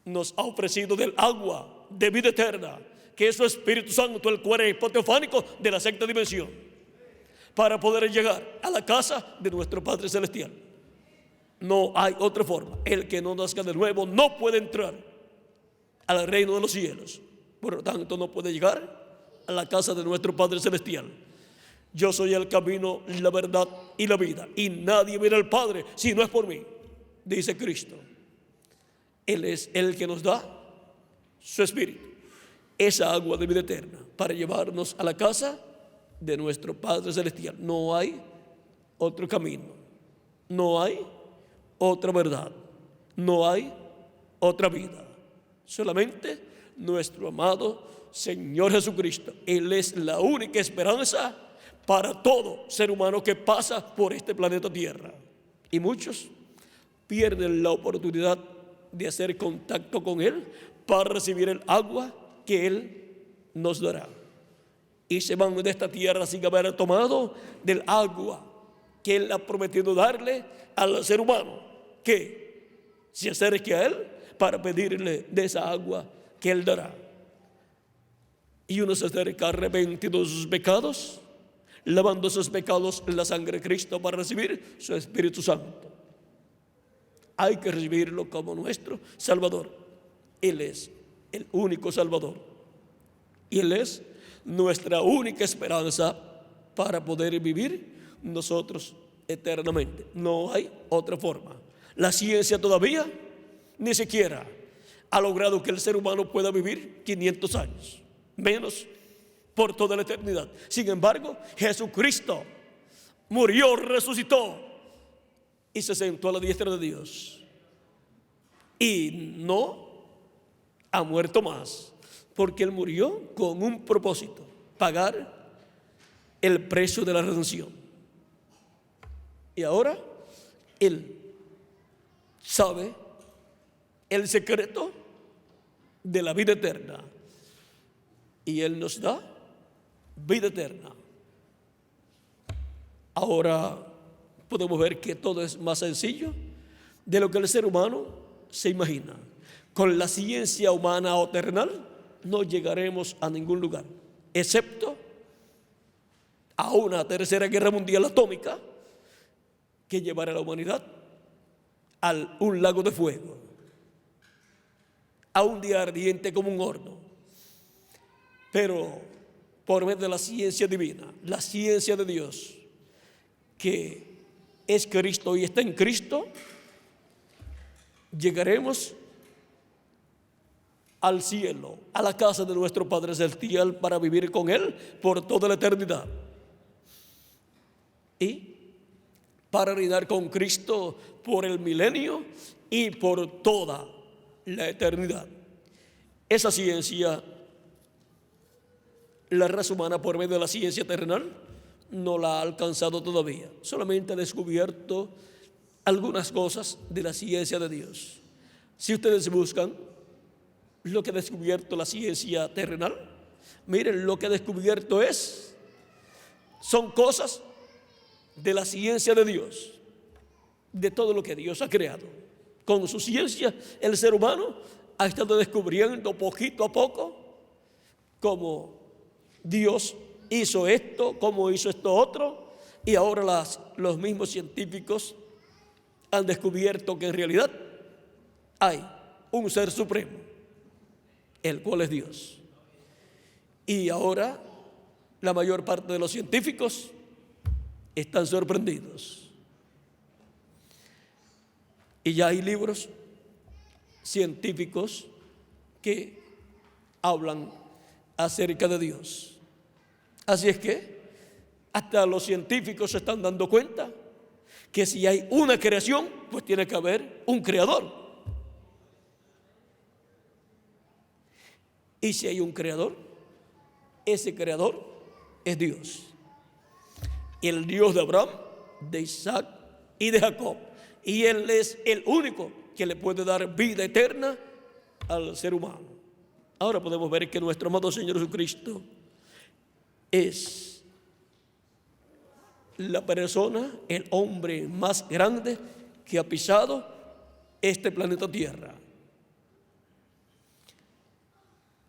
nos ha ofrecido del agua de vida eterna, que es su Espíritu Santo, el cuerpo teofánico de la sexta dimensión, para poder llegar a la casa de nuestro Padre Celestial. No hay otra forma. El que no nazca de nuevo no puede entrar al reino de los cielos. Por lo tanto, no puede llegar a la casa de nuestro Padre Celestial. Yo soy el camino, la verdad y la vida, y nadie viene al Padre si no es por mí, dice Cristo. Él es el que nos da su Espíritu. esa agua de vida eterna para llevarnos a la casa de nuestro Padre Celestial. No hay otro camino, no hay otra verdad, no hay otra vida. Solamente nuestro amado Señor Jesucristo. Él es la única esperanza para todo ser humano que pasa por este planeta Tierra. Y muchos pierden la oportunidad de hacer contacto con Él para recibir el agua que Él nos dará. Y se van de esta tierra sin haber tomado del agua que Él ha prometido darle al ser humano, que se acerque a Él para pedirle de esa agua que Él dará. Y uno se acerca arrepentido de sus pecados, lavando sus pecados en la sangre de Cristo para recibir su Espíritu Santo. Hay que recibirlo como nuestro Salvador. Él es el único Salvador. Y Él es nuestra única esperanza para poder vivir nosotros eternamente. No hay otra forma. La ciencia todavía ni siquiera ha logrado que el ser humano pueda vivir 500 años, menos por toda la eternidad. Sin embargo, Jesucristo murió, resucitó y se sentó a la diestra de Dios. Y no ha muerto más, porque Él murió con un propósito: pagar el precio de la redención. Y ahora Él sabe el secreto de la vida eterna, y Él nos da vida eterna. Ahora podemos ver que todo es más sencillo de lo que el ser humano se imagina. Con la ciencia humana o terrenal no llegaremos a ningún lugar, excepto a una tercera guerra mundial atómica que llevará a la humanidad a un lago de fuego, a un día ardiente como un horno. Pero por medio de la ciencia divina, la ciencia de Dios, que es Cristo y está en Cristo, llegaremos al cielo, a la casa de nuestro Padre Celestial, para vivir con Él por toda la eternidad. Y para reinar con Cristo por el milenio y por toda la eternidad. Esa ciencia, la raza humana, por medio de la ciencia terrenal, no la ha alcanzado todavía. Solamente ha descubierto algunas cosas de la ciencia de Dios. Si ustedes buscan lo que ha descubierto la ciencia terrenal, miren, lo que ha descubierto son cosas de la ciencia de Dios, de todo lo que Dios ha creado. Con su ciencia, el ser humano ha estado descubriendo poquito a poco cómo Dios hizo esto, cómo hizo esto otro, y ahora los mismos científicos han descubierto que en realidad hay un ser supremo, el cual es Dios. Y ahora la mayor parte de los científicos están sorprendidos. Y ya hay libros científicos que hablan acerca de Dios. Así es que hasta los científicos se están dando cuenta que si hay una creación, pues tiene que haber un creador. Y si hay un creador, ese creador es Dios. El Dios de Abraham, de Isaac y de Jacob. Y Él es el único que le puede dar vida eterna al ser humano. Ahora podemos ver que nuestro amado Señor Jesucristo es la persona, el hombre más grande que ha pisado este planeta Tierra.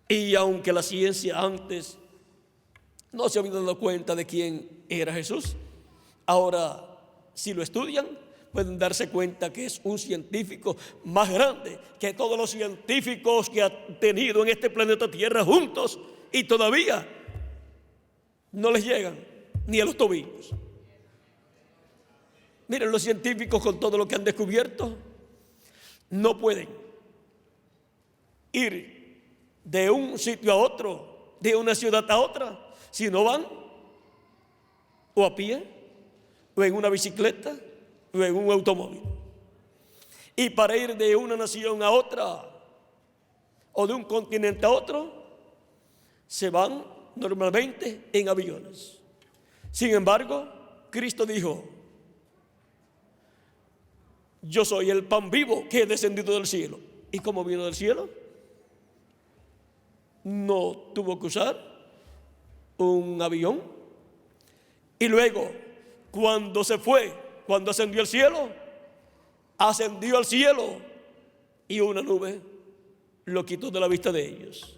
Y aunque la ciencia antes no se había dado cuenta de quién era Jesús, ahora si lo estudian pueden darse cuenta que es un científico más grande que todos los científicos que ha tenido en este planeta Tierra juntos, y todavía no les llegan ni a los tobillos. Miren, los científicos, con todo lo que han descubierto, no pueden ir de un sitio a otro, de una ciudad a otra, sino van o a pie, o en una bicicleta, o en un automóvil. Y para ir de una nación a otra, o de un continente a otro, se van normalmente en aviones. Sin embargo, Cristo dijo: yo soy el pan vivo que he descendido del cielo. ¿Y cómo vino del cielo? No tuvo que usar un avión. Y luego, cuando se fue, cuando ascendió al cielo, ascendió al cielo y una nube lo quitó de la vista de ellos.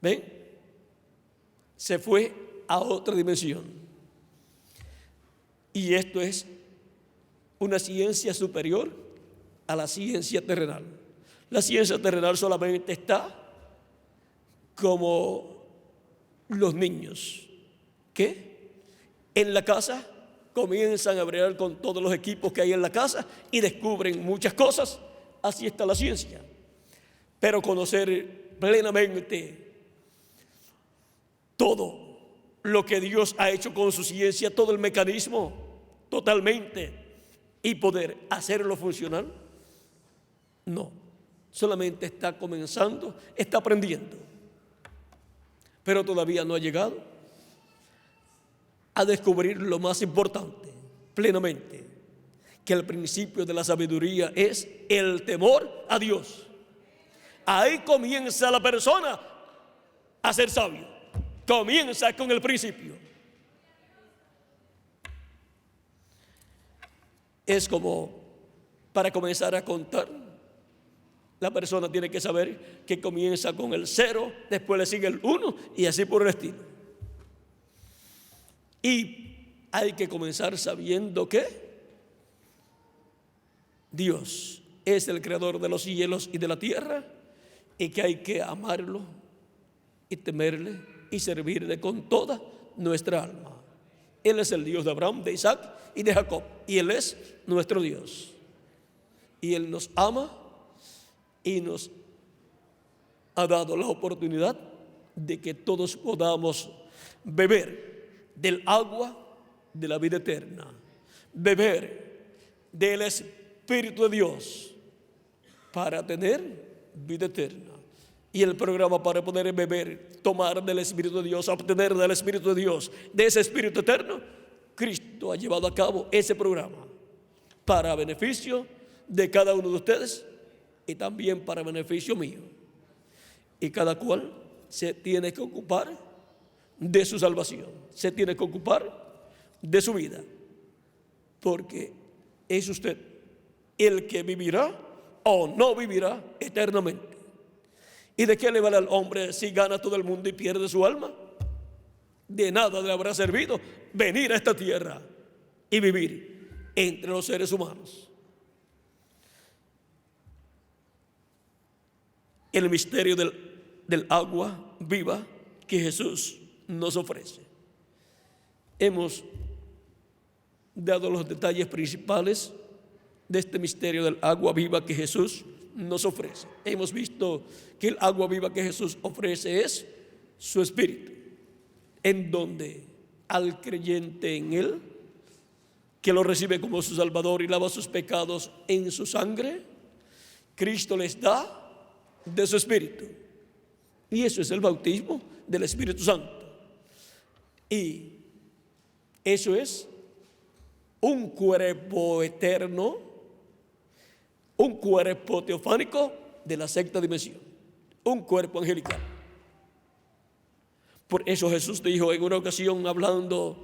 ¿Ven? Se fue a otra dimensión. Y esto es una ciencia superior a la ciencia terrenal. La ciencia terrenal solamente está como los niños que en la casa comienzan a bregar con todos los equipos que hay en la casa y descubren muchas cosas. Así está la ciencia. Pero conocer plenamente todo lo que Dios ha hecho con su ciencia, todo el mecanismo totalmente, y poder hacerlo funcionar, no. Solamente está comenzando, está aprendiendo, pero todavía no ha llegado a descubrir lo más importante plenamente, que el principio de la sabiduría es el temor a Dios. Ahí comienza la persona a ser sabio. Comienza con el principio. Es como para comenzar a contar. La persona tiene que saber que comienza con el 0, después le sigue el 1 y así por el estilo. Y hay que comenzar sabiendo que Dios es el creador de los cielos y de la tierra, y que hay que amarlo y temerle y servirle con toda nuestra alma. Él es el Dios de Abraham, de Isaac y de Jacob, y Él es nuestro Dios. Y Él nos ama y nos ha dado la oportunidad de que todos podamos beber del agua de la vida eterna, beber del Espíritu de Dios para tener vida eterna. Y el programa para poder beber, tomar del Espíritu de Dios, obtener del Espíritu de Dios, de ese Espíritu eterno, Cristo ha llevado a cabo ese programa para beneficio de cada uno de ustedes y también para beneficio mío. Y cada cual se tiene que ocupar de su salvación, se tiene que ocupar de su vida, porque es usted el que vivirá o no vivirá eternamente. ¿Y de qué le vale al hombre si gana todo el mundo y pierde su alma? De nada le habrá servido venir a esta tierra y vivir entre los seres humanos. El misterio del agua viva que Jesús nos ofrece. Hemos dado los detalles principales de este misterio del agua viva que Jesús nos ofrece. Hemos visto que el agua viva que Jesús ofrece es su Espíritu, en donde al creyente en Él, que lo recibe como su Salvador y lava sus pecados en su sangre, Cristo les da de su Espíritu. Y eso es el bautismo del Espíritu Santo. Y eso es un cuerpo eterno, un cuerpo teofánico de la sexta dimensión, un cuerpo angelical. Por eso Jesús dijo en una ocasión, hablando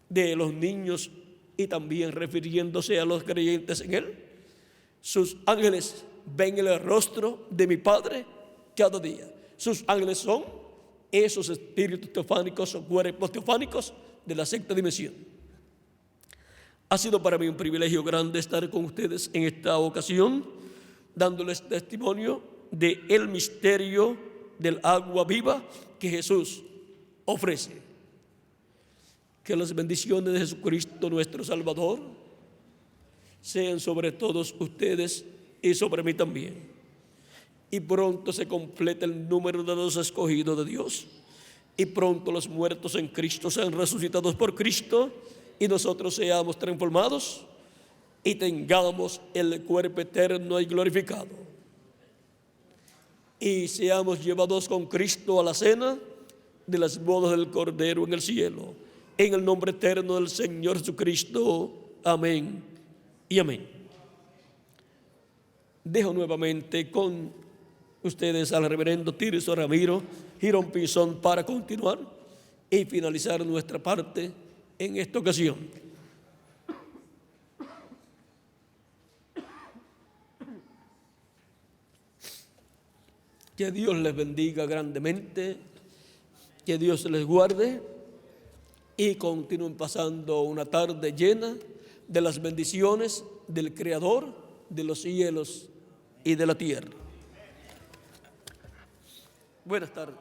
de los niños y también refiriéndose a los creyentes en Él: sus ángeles ven el rostro de mi Padre cada día. Sus ángeles son esos espíritus teofánicos o cuerpos teofánicos de la sexta dimensión. Ha sido para mí un privilegio grande estar con ustedes en esta ocasión, dándoles testimonio del misterio del agua viva que Jesús ofrece. Que las bendiciones de Jesucristo nuestro Salvador sean sobre todos ustedes y sobre mí también. y pronto se completa el número de los escogidos de Dios, y pronto los muertos en Cristo sean resucitados por Cristo, y nosotros seamos transformados y tengamos el cuerpo eterno y glorificado, y seamos llevados con Cristo a la cena de las bodas del Cordero en el cielo, en el nombre eterno del Señor Jesucristo. Amén y amén. Dejo nuevamente con ustedes al reverendo Tirso Ramiro Girón Pinzón para continuar y finalizar nuestra parte en esta ocasión. Que Dios les bendiga grandemente, que Dios les guarde y continúen pasando una tarde llena de las bendiciones del Creador de los cielos y de la tierra. Buenas tardes.